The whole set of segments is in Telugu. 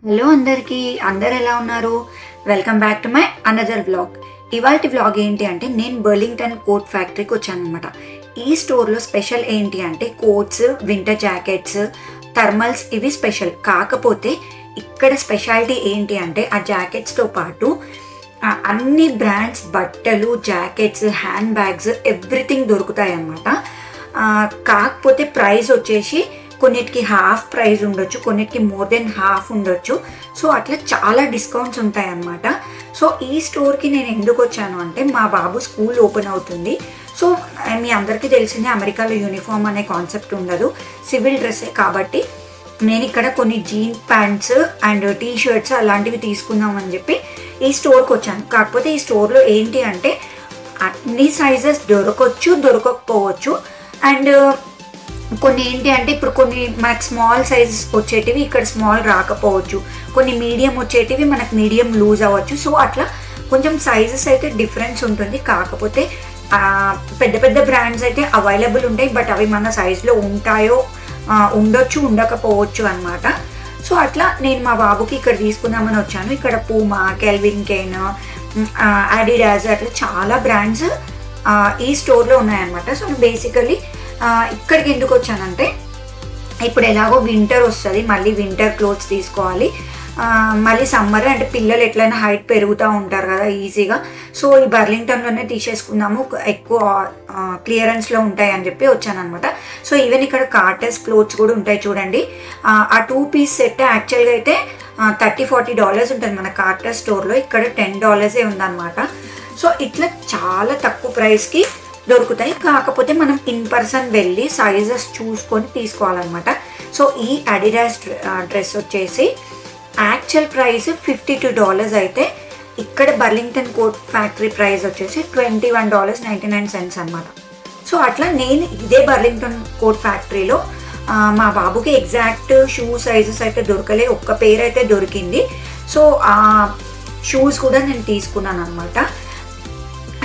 హలో అందరికీ, అందరు ఎలా ఉన్నారు? Welcome back to my another vlog. ఇవాల్టి వ్లాగ్ ఏంటి అంటే నేను బర్లింగ్టన్ కోట్ ఫ్యాక్టరీకి వచ్చాను అనమాట. ఈ స్టోర్లో స్పెషల్ ఏంటి అంటే కోట్స్, వింటర్ జాకెట్స్, థర్మల్స్ ఇవి స్పెషల్. కాకపోతే ఇక్కడ స్పెషాలిటీ ఏంటి అంటే ఆ జాకెట్స్తో పాటు అన్ని బ్రాండ్స్ బట్టలు, జాకెట్స్, హ్యాండ్ బ్యాగ్స్ ఎవ్రీథింగ్ దొరుకుతాయి అన్నమాట. కాకపోతే ప్రైస్ వచ్చేసి కొన్నిటికి హాఫ్ ప్రైస్ ఉండొచ్చు, కొన్నిటికి మోర్ దెన్ హాఫ్ ఉండొచ్చు. సో అట్లా చాలా డిస్కౌంట్స్ ఉంటాయి అన్నమాట. సో ఈ స్టోర్కి నేను ఎందుకు వచ్చాను అంటే మా బాబు స్కూల్ ఓపెన్ అవుతుంది. సో మీ అందరికీ తెలిసిందే అమెరికాలో యూనిఫామ్ అనే కాన్సెప్ట్ ఉండదు, సివిల్ డ్రెస్సే. కాబట్టి నేను ఇక్కడ కొన్ని gene pants and T shirts అలాంటివి తీసుకుందామని చెప్పి ఈ స్టోర్కి వచ్చాను. కాకపోతే ఈ స్టోర్లో ఏంటి అంటే అన్ని సైజెస్ దొరకవచ్చు, దొరకకపోవచ్చు. అండ్ కొన్ని ఏంటి అంటే ఇప్పుడు కొన్ని మనకు స్మాల్ సైజెస్ వచ్చేటివి ఇక్కడ స్మాల్ రాకపోవచ్చు, కొన్ని మీడియం వచ్చేటివి మనకు మీడియం లూజ్ అవ్వచ్చు. సో అట్లా కొంచెం సైజెస్ అయితే డిఫరెన్స్ ఉంటుంది. కాకపోతే పెద్ద పెద్ద బ్రాండ్స్ అయితే అవైలబుల్ ఉంటాయి, బట్ అవి మన సైజులో ఉంటాయో ఉండొచ్చు, ఉండకపోవచ్చు అనమాట. సో అట్లా నేను మా బాబుకి ఇక్కడ తీసుకుందామని వచ్చాను. ఇక్కడ పూమా, కెల్విన్ కెయిన్, అడిడాస్ అట్లా చాలా బ్రాండ్స్ ఈ స్టోర్లో ఉన్నాయన్నమాట. సో బేసికలీ ఇక్కడికి ఎందుకు వచ్చానంటే ఇప్పుడు ఎలాగో వింటర్ వస్తుంది, మళ్ళీ వింటర్ క్లోత్స్ తీసుకోవాలి. మళ్ళీ సమ్మర్ అంటే పిల్లలు ఎట్లయినా హైట్ పెరుగుతూ ఉంటారు కదా ఈజీగా. సో ఈ బర్లింగ్టన్లోనే తీసేసుకుందాము, ఎక్కువ క్లియరెన్స్లో ఉంటాయి అని చెప్పి వచ్చాను అనమాట. సో ఈవెన్ ఇక్కడ కార్టర్స్ క్లోత్స్ కూడా ఉంటాయి చూడండి. ఆ 2 పీస్ సెట్ యాక్చువల్గా అయితే $30-40 ఉంటుంది మన కార్టర్ స్టోర్లో. ఇక్కడ $10 ఉందన్నమాట. సో ఇట్లా చాలా తక్కువ ప్రైస్కి దొరుకుతాయి. కాకపోతే మనం ఇన్ పర్సన్ వెళ్ళి సైజెస్ చూసుకొని తీసుకోవాలన్నమాట. సో ఈ అడిడాస్ డ్రెస్ వచ్చేసి యాక్చువల్ ప్రైస్ $52 అయితే ఇక్కడ బర్లింగ్టన్ కోట్ ఫ్యాక్టరీ ప్రైస్ వచ్చేసి $21.99 అనమాట. సో అట్లా నేను ఇదే బర్లింగ్టన్ కోట్ ఫ్యాక్టరీలో మా బాబుకి ఎగ్జాక్ట్ షూ సైజెస్ అయితే దొరకలే, ఒక్క పేరు అయితే దొరికింది. సో ఆ షూస్ కూడా నేను తీసుకున్నాను అనమాట.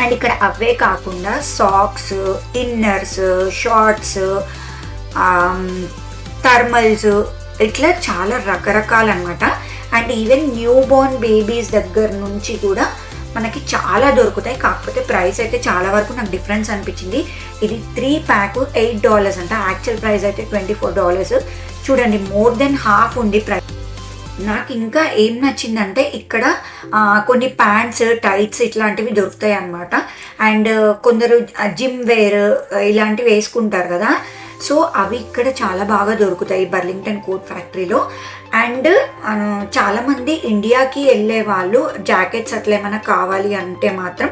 అండ్ ఇక్కడ అవే కాకుండా సాక్స్, ఇన్నర్స్, షార్ట్స్, థర్మల్స్ ఇట్లా చాలా రకరకాలన్నమాట. And even newborn babies దగ్గర నుంచి కూడా మనకి చాలా దొరుకుతాయి. కాకపోతే ప్రైస్ అయితే చాలా వరకు నాకు డిఫరెన్స్ అనిపించింది. ఇది 3 ప్యాక్ $8 అంట, యాక్చువల్ ప్రైస్ అయితే $24. చూడండి, మోర్ దెన్ హాఫ్ ఉంది ప్రైస్. నాకు ఇంకా ఏం నచ్చిందంటే ఇక్కడ కొన్ని ప్యాంట్స్, టైట్స్ ఇట్లాంటివి దొరుకుతాయి అన్నమాట. అండ్ కొందరు జిమ్ వేర్ ఇలాంటివి వేసుకుంటారు కదా, సో అవి ఇక్కడ చాలా బాగా దొరుకుతాయి బర్లింగ్టన్ కోట్ ఫ్యాక్టరీలో. అండ్ చాలామంది ఇండియాకి వెళ్ళే వాళ్ళు జాకెట్స్ అట్లా ఏమైనా కావాలి అంటే మాత్రం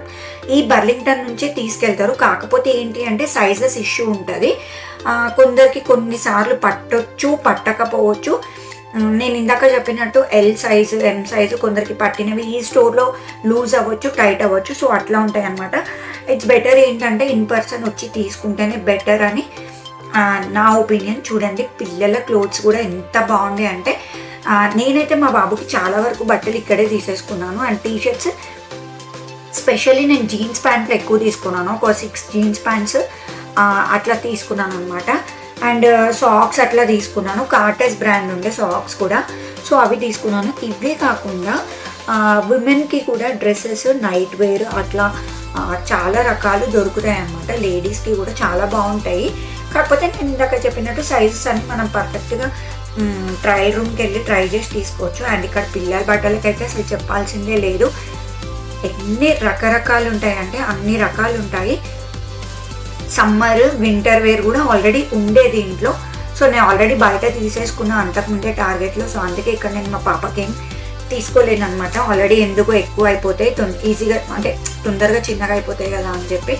ఈ బర్లింగ్టన్ నుంచే తీసుకెళ్తారు. కాకపోతే ఏంటి అంటే సైజెస్ ఇష్యూ ఉంటుంది. కొందరికి కొన్నిసార్లు పట్టొచ్చు, పట్టకపోవచ్చు. నేను ఇందాక చెప్పినట్టు ఎల్ సైజు, ఎం సైజు కొందరికి పట్టినవి ఈ స్టోర్లో లూజ్ అవ్వచ్చు, టైట్ అవ్వచ్చు. సో అట్లా ఉంటాయి అన్నమాట. ఇట్స్ బెటర్ ఏంటంటే ఇన్ పర్సన్ వచ్చి తీసుకుంటేనే బెటర్ అని నా ఒపీనియన్. చూడండి, పిల్లల క్లోత్స్ కూడా ఎంత బాగుంది అంటే నేనైతే మా బాబుకి చాలా వరకు బట్టలు ఇక్కడే తీసేసుకున్నాను. అండ్ టీషర్ట్స్ స్పెషల్లీ నేను జీన్స్ ప్యాంట్లు ఎక్కువ తీసుకున్నాను, ఒక 6 జీన్స్ ప్యాంట్స్ అట్లా తీసుకున్నాను అనమాట. అండ్ సాక్స్ అట్లా తీసుకున్నాను, కార్టర్స్ బ్రాండ్ ఉండే సాక్స్ కూడా. సో అవి తీసుకున్నాను. ఇవే కాకుండా విమెన్కి కూడా డ్రెస్సెస్, నైట్ వేర్ అట్లా చాలా రకాలు దొరుకుతాయి అన్నమాట. లేడీస్కి కూడా చాలా బాగుంటాయి. కాకపోతే నేను ఇందాక చెప్పినట్టు సైజెస్ అన్ని మనం పర్ఫెక్ట్గా ట్రయల్ రూమ్కి వెళ్ళి ట్రై చేసి తీసుకోవచ్చు. అండ్ ఇక్కడ పిల్లల బట్టలకైతే అసలు చెప్పాల్సిందే లేదు, ఎన్ని రకరకాలు ఉంటాయంటే అన్ని రకాలు ఉంటాయి. సమ్మర్, వింటర్ వేర్ కూడా ఆల్రెడీ ఉండేది ఇంట్లో. సో నేను ఆల్రెడీ బయట తీసేసుకున్నా అంతకుముందే టార్గెట్లో. సో అందుకే ఇక్కడ నేను మా పాపకేం తీసుకోలేను అనమాట. ఆల్రెడీ ఎందుకు ఎక్కువ అయిపోతాయి, ఈజీగా అంటే తొందరగా చిన్నగా అయిపోతాయి కదా అని చెప్పి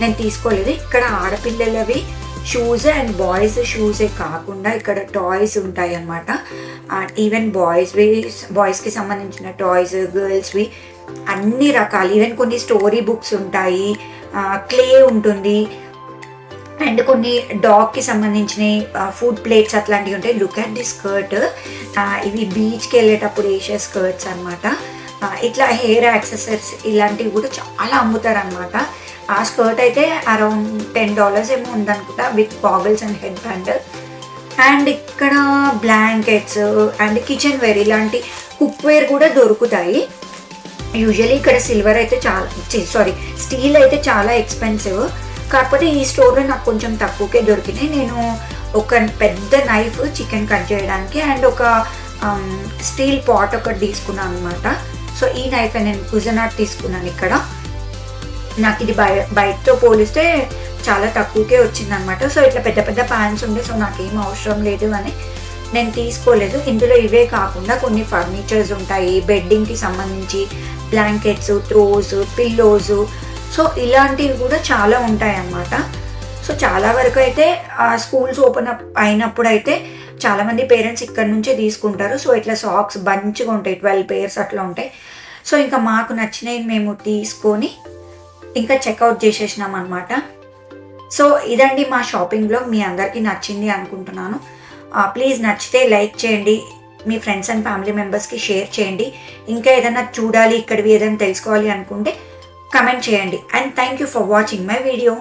నేను తీసుకోలేదు. ఇక్కడ ఆడపిల్లలవి షూస్ అండ్ బాయ్స్ షూసే కాకుండా ఇక్కడ టాయ్స్ ఉంటాయి అన్నమాట. ఈవెన్ బాయ్స్కి సంబంధించిన టాయ్స్, గర్ల్స్వి అన్ని రకాలు. ఈవెన్ కొన్ని స్టోరీ బుక్స్ ఉంటాయి, క్లే ఉంటుంది, అండ్ కొన్ని డాగ్కి సంబంధించిన ఫుడ్ ప్లేట్స్ అట్లాంటివి ఉంటాయి. లుక్ అట్ ది స్కర్ట్, ఇవి బీచ్కి వెళ్ళేటప్పుడు వేసే స్కర్ట్స్ అనమాట. ఇట్లా హెయిర్ యాక్సెసరీస్ ఇలాంటివి కూడా చాలా అమ్ముతారు అనమాట. ఆ స్కర్ట్ అయితే అరౌండ్ $10 ఏమో ఉందనుకుంటా, with goggles and headband. And ఇక్కడ బ్లాంకెట్స్ అండ్ కిచెన్ వేర్ ఇలాంటి కుక్వేర్ కూడా దొరుకుతాయి. యూజువలీ ఇక్కడ సిల్వర్ అయితే స్టీల్ అయితే చాలా ఎక్స్పెన్సివ్. కాకపోతే ఈ స్టోర్లో నాకు కొంచెం తక్కువకే దొరికినాయి. నేను ఒక పెద్ద నైఫ్ చికెన్ కట్ చేయడానికి అండ్ ఒక స్టీల్ పాట్ ఒకటి తీసుకున్నాను అనమాట. సో ఈ నైఫ్ నేను కుజనాట్ తీసుకున్నాను. ఇక్కడ నాకు ఇది బయటతో పోలిస్తే చాలా తక్కువకే వచ్చిందనమాట. సో ఇట్లా పెద్ద పెద్ద ప్యాన్స్ ఉండే, సో నాకేం అవసరం లేదు అని నేను తీసుకోలేదు. ఇందులో ఇవే కాకుండా కొన్ని ఫర్నిచర్స్ ఉంటాయి, బెడ్డింగ్కి సంబంధించి బ్లాంకెట్స్, త్రోస్, పిల్లోస్, సో ఇలాంటివి కూడా చాలా ఉంటాయి అన్నమాట. సో చాలా వరకు అయితే స్కూల్స్ ఓపెన్ అప్ అయినప్పుడు అయితే చాలామంది పేరెంట్స్ ఇక్కడ నుంచే తీసుకుంటారు. సో ఇట్లా సాక్స్ బంచ్గా ఉంటాయి, 12 pairs అట్లా ఉంటాయి. సో ఇంకా మాకు నచ్చినవి మేము తీసుకొని ఇంకా చెక్అవుట్ చేసేసినాం అనమాట. సో ఇదండి మా షాపింగ్ బ్లాగ్. మీ అందరికీ నచ్చింది అనుకుంటున్నాను. ప్లీజ్ నచ్చితే లైక్ చేయండి, మీ ఫ్రెండ్స్ అండ్ ఫ్యామిలీ మెంబర్స్కి షేర్ చేయండి. ఇంకా ఏదైనా చూడాలి, ఇక్కడివి ఏదైనా తెలుసుకోవాలి అనుకుంటే కమెంట్ చేయండి. And thank you for watching my video.